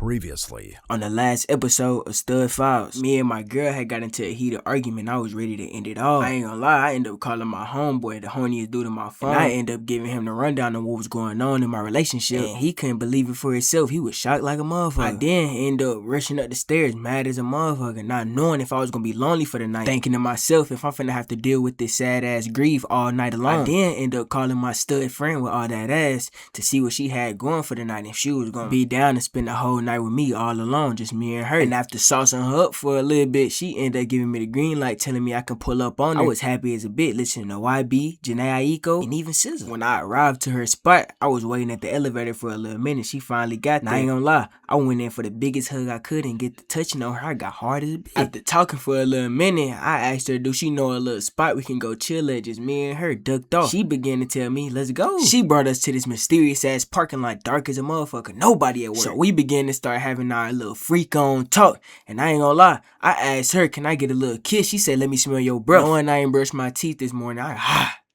Previously on the last episode of StudFiles, me and my girl had got into a heated argument. I was ready to end it all. I ain't gonna lie, I ended up calling my homeboy the horniest dude on my phone. And I ended up giving him the rundown on what was going on in my relationship. And he couldn't believe it for himself. He was shocked like a motherfucker. I then ended up rushing up the stairs, mad as a motherfucker, not knowing if I was gonna be lonely for the night. Thinking to myself, if I'm finna have to deal with this sad ass grief all night alone. I then ended up calling my stud friend with all that ass to see what she had going for the night, if she was gonna be down to spend the whole night with me all alone, just me and her. And after saucing her up for a little bit, she ended up giving me the green light, telling me I can pull up on her. I was happy as a bit, listening to YB, Janae Aiko, and even SZA. When I arrived to her spot, I was waiting at the elevator for a little minute. She finally got there. I ain't gonna lie, I went in for the biggest hug I could and get the touching on her. I got hard as a bitch. After talking for a little minute, I asked her, do she know a little spot we can go chill at, just me and her, ducked off. She began to tell me, let's go. She brought us to this mysterious ass parking lot, dark as a motherfucker, nobody at work. So we began to start having our little freak on talk. And I ain't gonna lie, I asked her, can I get a little kiss? She said, let me smell your breath. Knowing I ain't brushed my teeth this morning,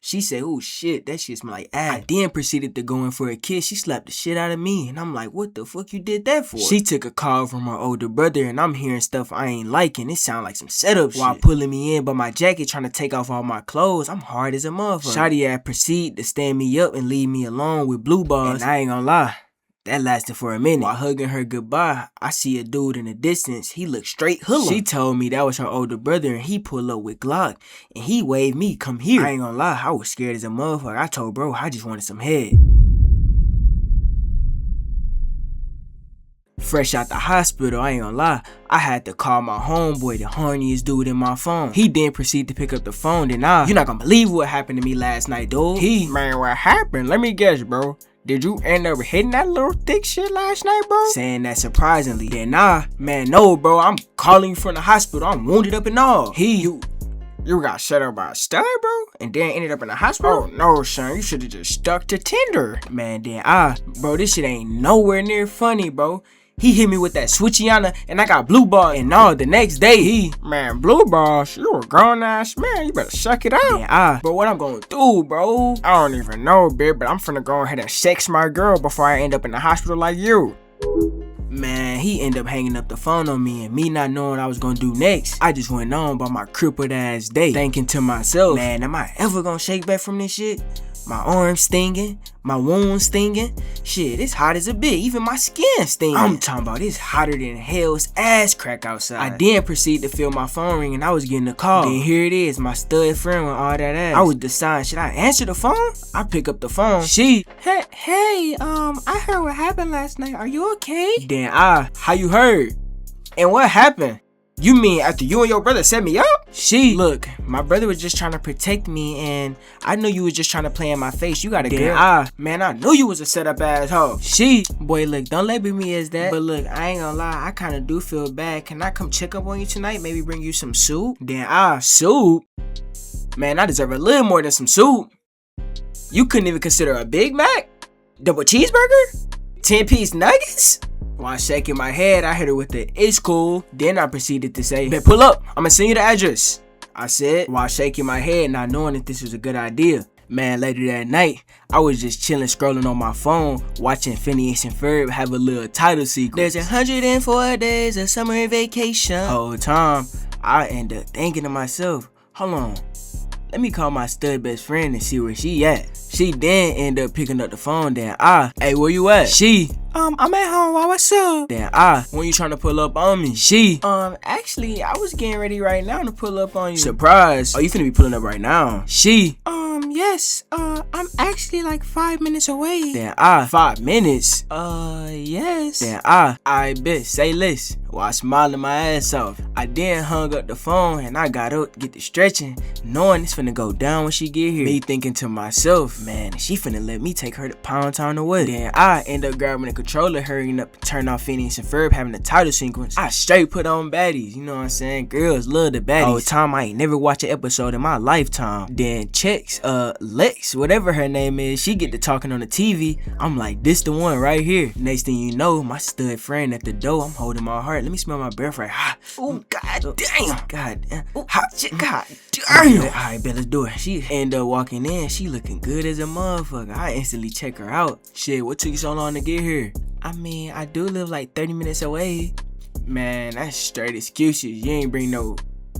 she said, oh shit, that shit smell like ass. I then proceeded to go in for a kiss. She slapped the shit out of me. And I'm like, what the fuck you did that for? She took a call from her older brother and I'm hearing stuff I ain't liking. It sound like some setup shit. While pulling me in by my jacket, trying to take off all my clothes. I'm hard as a motherfucker. Shawty had proceed to stand me up and leave me alone with blue balls. And I ain't gonna lie, that lasted for a minute. While hugging her goodbye, I see a dude in the distance. He looked straight hood. She told me that was her older brother and he pulled up with Glock. And he waved me, come here. I ain't gonna lie, I was scared as a motherfucker. I told bro, I just wanted some head. Fresh out the hospital, I ain't gonna lie, I had to call my homeboy, the horniest dude in my phone. He then proceeded to pick up the phone, and you're not gonna believe what happened to me last night, dude. Man, what happened? Let me guess, bro. Did you end up hitting that little thick shit last night, bro? Saying that surprisingly. Then man, no, bro. I'm calling you from the hospital. I'm wounded up and all. You got shut up by a stud, bro? And then ended up in the hospital? Oh, no, son. You should've just stuck to Tinder. Man, then bro, this shit ain't nowhere near funny, bro. He hit me with that switchiana and I got blue ball and all the next day man, blue balls, you a grown ass man, you better suck it out. Yeah, but what I'm gonna do, bro? I don't even know, bitch, but I'm finna go ahead and sex my girl before I end up in the hospital like you. Man, he ended up hanging up the phone on me and me not knowing what I was gonna do next. I just went on by my crippled ass day, thinking to myself, man, am I ever gonna shake back from this shit? My arms stinging, my wounds stinging. Shit, it's hot as a bitch. Even my skin stinging. I'm talking about it's hotter than hell's ass crack outside. I then proceeded to feel my phone ring and I was getting a call. Then here it is, my stud friend with all that ass. I was deciding, should I answer the phone? I pick up the phone. Hey, I heard what happened last night. Are you okay? Then how you heard? And what happened? You mean after you and your brother set me up? Look, my brother was just trying to protect me and I knew you was just trying to play in my face. You got a girl. Man, I knew you was a setup asshole. Boy, look, don't label me as that. But look, I ain't gonna lie, I kinda do feel bad. Can I come check up on you tonight? Maybe bring you some soup? Then soup? Man, I deserve a little more than some soup. You couldn't even consider a Big Mac? Double cheeseburger? 10-piece nuggets? While shaking my head, I hit her with the "it's cool." Then I proceeded to say, "Bet pull up, I'ma send you the address," I said, while shaking my head, not knowing if this was a good idea. Man, later that night, I was just chilling, scrolling on my phone, watching Phineas and Ferb have a little title sequence. There's 104 days of summer vacation. Whole time, I end up thinking to myself, hold on, let me call my stud best friend and see where she at. She then end up picking up the phone. Then hey, where you at? I'm at home. What's up? Then when you trying to pull up on me? Actually, I was getting ready right now to pull up on you. Surprise. Oh, you finna be pulling up right now? Yes. I'm actually like 5 minutes away. Then 5 minutes? Yes. Then I bet. Say less. While smiling my ass off. I then hung up the phone and I got up to get to stretching, knowing it's finna go down when she get here. Me thinking to myself, man, she finna let me take her to Pound Town away. Then I end up grabbing the controller, hurrying up to turn off Phineas and Ferb having the title sequence. I straight put on baddies, you know what I'm saying? Girls love the baddies. Whole time I ain't never watched an episode in my lifetime. Then checks, Lex, whatever her name is, she get to talking on the TV. I'm like, this the one right here. Next thing you know, my stud friend at the door. I'm holding my heart. Let me smell my breath right. Oh, god damn. God damn. Hot shit. God damn. Alright, bet, let's do it. She end up walking in. She looking good as a motherfucker. I instantly check her out. Shit, what took you so long to get here? I mean, I do live like 30 minutes away. Man, that's straight excuses. You ain't bring no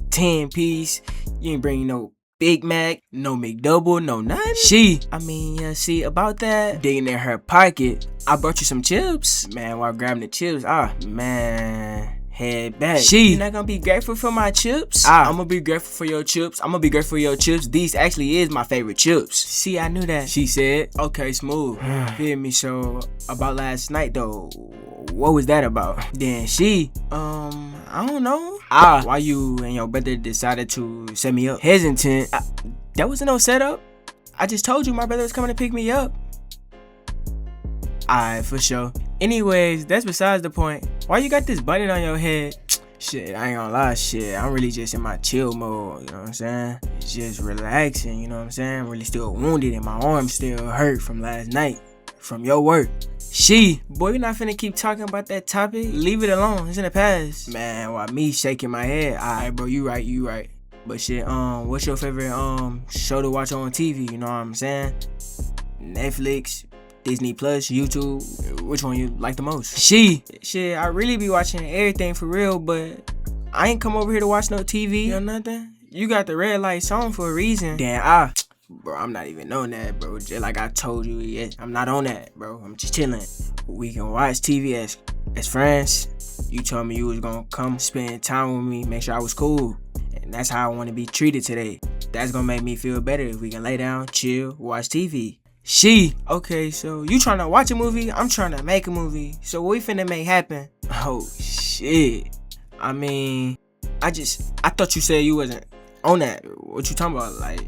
10-piece. You ain't bring no Big Mac, no McDouble, no nothing. I mean, yeah, see, about that, digging in her pocket, I brought you some chips. Man, while grabbing the chips, man, head back. You not gonna be grateful for my chips? I'm gonna be grateful for your chips. I'm gonna be grateful for your chips. These actually is my favorite chips. See, I knew that. She said, okay, smooth. Feel me? So, about last night though, what was that about? Then she, I don't know. Why you and your brother decided to set me up? Hesitant. That wasn't no setup. I just told you my brother was coming to pick me up. Alright, for sure. Anyways, that's besides the point. Why you got this button on your head? Shit, I ain't gonna lie, shit. I'm really just in my chill mode, you know what I'm saying? It's just relaxing, you know what I'm saying? I'm really still wounded and my arm still hurt from last night. From your work. Boy, you're not finna keep talking about that topic. Leave it alone. It's in the past. Man, while me shaking my head. Alright, bro, you right. But shit, what's your favorite show to watch on TV? You know what I'm saying? Netflix, Disney Plus, YouTube. Which one you like the most? Shit, I really be watching everything for real, but I ain't come over here to watch no TV or nothing. You got the red lights on for a reason. Damn, bro, I'm not even on that, bro. Just like I told you, yeah, I'm not on that, bro. I'm just chilling. We can watch TV as friends. You told me you was gonna come spend time with me, make sure I was cool. And that's how I want to be treated today. That's gonna make me feel better if we can lay down, chill, watch TV. Okay, so you trying to watch a movie? I'm trying to make a movie. So what we finna make happen? Oh, shit. I mean, I thought you said you wasn't on that. What you talking about? Like,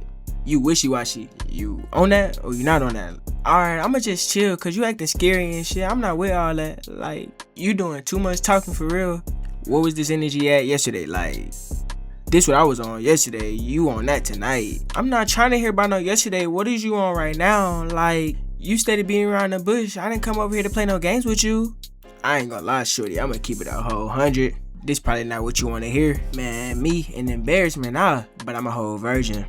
you wishy-washy. You on that or you not on that? Alright, I'ma just chill cause you acting scary and shit. I'm not with all that. Like, you doing too much talking for real. What was this energy at yesterday? Like, this what I was on yesterday. You on that tonight. I'm not trying to hear about no yesterday. What is you on right now? Like, you steady being around the bush. I didn't come over here to play no games with you. I ain't gonna lie, shorty. I'ma keep it a whole 100. This probably not what you wanna hear. Man, me an embarrassment, but I'm a whole virgin.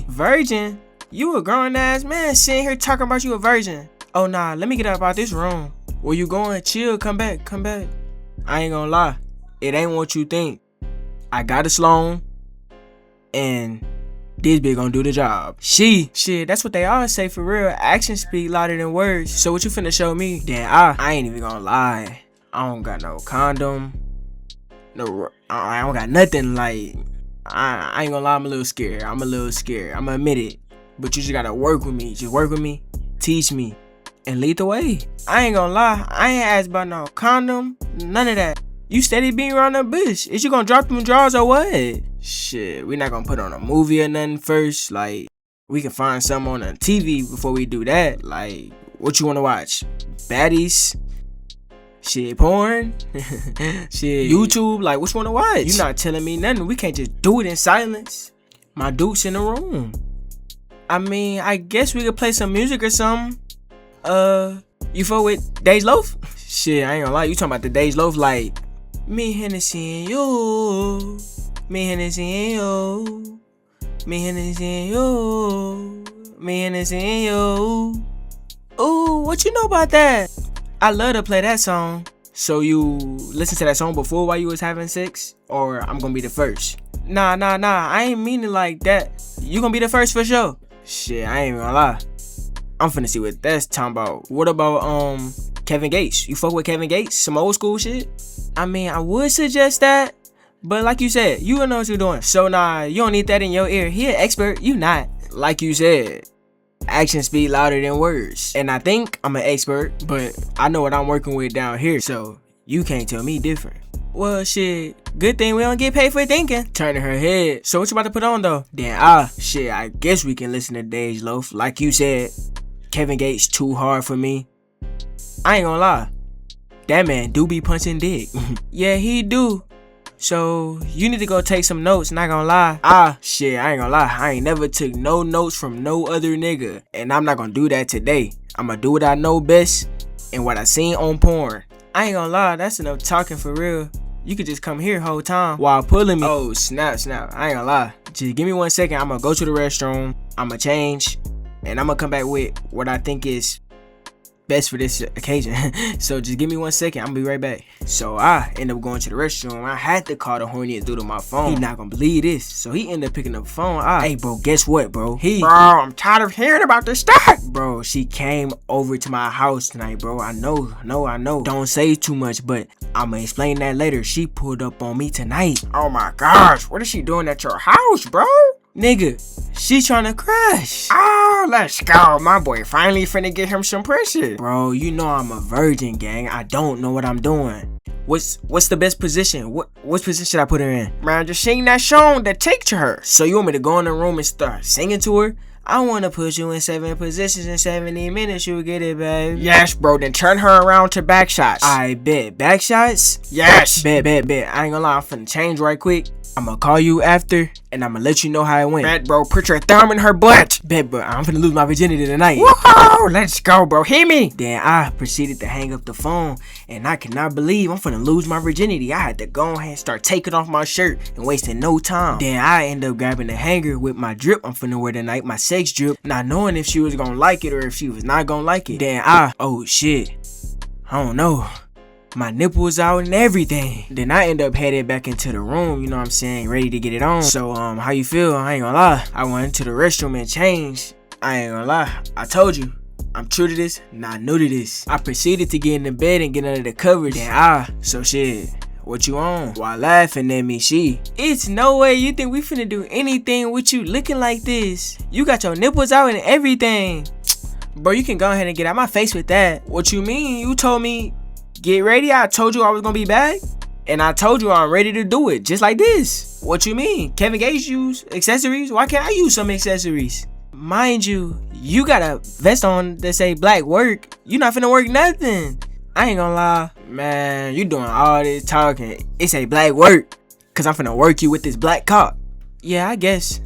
Virgin? You a grown ass man sitting here talking about you a virgin. Oh nah, let me get up out this room. Where you going? Chill, come back. I ain't gonna lie. It ain't what you think. I got a Sloan. And this bitch gonna do the job. Shit, that's what they always say for real. Actions speak louder than words. So what you finna show me? Then I ain't even gonna lie. I don't got no condom. No, I don't got nothing. Like, I ain't gonna lie, I'm a little scared. I'ma admit it. But you just gotta work with me. Just work with me, teach me, and lead the way. I ain't gonna lie, I ain't asked about no condom, none of that. You steady being around the bush. Is you gonna drop them drawers or what? Shit, we not gonna put on a movie or nothing first. Like, we can find something on the TV before we do that. Like, what you wanna watch? Baddies? Shit, porn? Shit, YouTube? Like, what you wanna watch? You not telling me nothing. We can't just do it in silence. My dude's in the room. I mean, I guess we could play some music or something. You fuck with Days Loaf? Shit, I ain't gonna lie. You talking about the Days Loaf? Like, me, Hennessy, and you. Me, Hennessy, and you. Me, Hennessy, and you. Me, Hennessy, and you. Ooh, what you know about that? I love to play that song. So you listen to that song before while you was having sex? Or I'm gonna be the first? Nah, I ain't mean it like that. You gonna be the first for sure. Shit, I ain't even gonna lie. I'm finna see what that's talking about. What about Kevin Gates? You fuck with Kevin Gates? Some old school shit? I mean, I would suggest that, but like you said, you gonna know what you're doing. So nah, you don't need that in your ear. He an expert, you not. Like you said, actions speak louder than words. And I think I'm an expert, but I know what I'm working with down here, so you can't tell me different. Well, shit, good thing we don't get paid for thinking. Turning her head. So what you about to put on though? Then shit, I guess we can listen to Days Loaf. Like you said, Kevin Gates too hard for me. I ain't gonna lie, that man do be punching dick. Yeah, he do. So you need to go take some notes, not gonna lie. Shit, I ain't gonna lie. I ain't never took no notes from no other nigga. And I'm not gonna do that today. I'ma do what I know best and what I seen on porn. I ain't gonna lie, that's enough talking for real. You could just come here whole time while pulling me. Oh, snap. I ain't gonna lie. Just give me 1 second. I'm gonna go to the restroom. I'ma change. And I'm gonna come back with what I think is best for this occasion. So just give me 1 second, I'm gonna be right back. So I end up going to the restroom. I had to call the horniest dude on my phone. He not gonna believe this. So he ended up picking up the phone. Hey bro, guess what, bro? Bro, I'm tired of hearing about this stuff. Bro, she came over to my house tonight, bro. I know. Don't say too much, but I'ma explain that later. She pulled up on me tonight. Oh my gosh, what is she doing at your house, bro? Nigga, she tryna crash. Oh, let's go. My boy finally finna get him some pressure. Bro, you know I'm a virgin, gang. I don't know what I'm doing. What's the best position? What position should I put her in? Man, just sing that song that take to her. So you want me to go in the room and start singing to her? I wanna put you in 7 positions in 70 minutes, you'll get it, babe. Yes, bro, then turn her around to back shots. I bet. Back shots? Yes. Bet. I ain't gonna lie, I'm finna change right quick. I'ma call you after, and I'ma let you know how it went. Bet, bro, put your thumb in her butt. Bet, bro, I'm finna lose my virginity tonight. Whoa, let's go, bro, hit me. Then I proceeded to hang up the phone, and I cannot believe I'm finna lose my virginity. I had to go ahead and start taking off my shirt and wasting no time. Then I end up grabbing the hanger with my drip I'm finna wear tonight, my sex drip, not knowing if she was gonna like it or if she was not gonna like it. Then oh shit, I don't know. My nipples out and everything. Then I end up headed back into the room, you know what I'm saying, ready to get it on. So, how you feel? I ain't gonna lie. I went into the restroom and changed. I ain't gonna lie. I told you, I'm true to this, not new to this. I proceeded to get in the bed and get under the covers. Then so shit, what you on? While laughing at me, it's no way you think we finna do anything with you looking like this. You got your nipples out and everything. Bro, you can go ahead and get out my face with that. What you mean? You told me, get ready. I told you I was gonna be back, and I told you I'm ready to do it just like this. What you mean? Kevin Gates use accessories? Why can't I use some accessories? Mind you, you got a vest on that say black work. You not finna work nothing. I ain't gonna lie, man, you doing all this talking. It say black work, cause I'm finna work you with this black cock. Yeah, I guess.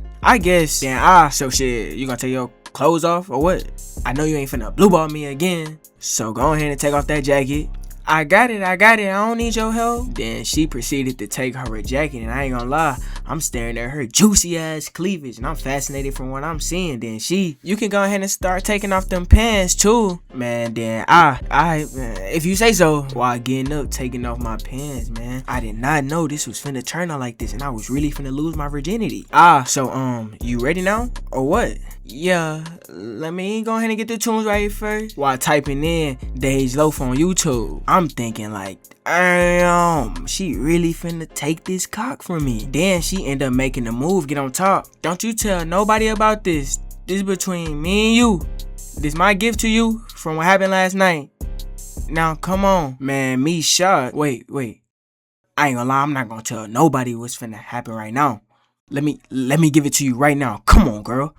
Then so shit, you gonna take your clothes off or what? I know you ain't finna blue ball me again. So go ahead and take off that jacket. I got it, I don't need your help. Then she proceeded to take her jacket, and I ain't gonna lie, I'm staring at her juicy ass cleavage, and I'm fascinated from what I'm seeing. Then you can go ahead and start taking off them pants too. Man, then if you say so. While getting up, taking off my pants, man, I did not know this was finna turn out like this, and I was really finna lose my virginity. So you ready now, or what? Yeah, let me go ahead and get the tunes right first. While typing in Dage Loaf on YouTube, I'm thinking like, damn, she really finna take this cock from me. Then she end up making the move, get on top. Don't you tell nobody about this. This between me and you. This my gift to you from what happened last night. Now come on, man, me shocked. Wait. I ain't gonna lie, I'm not gonna tell nobody what's finna happen right now. Let me give it to you right now. Come on, girl.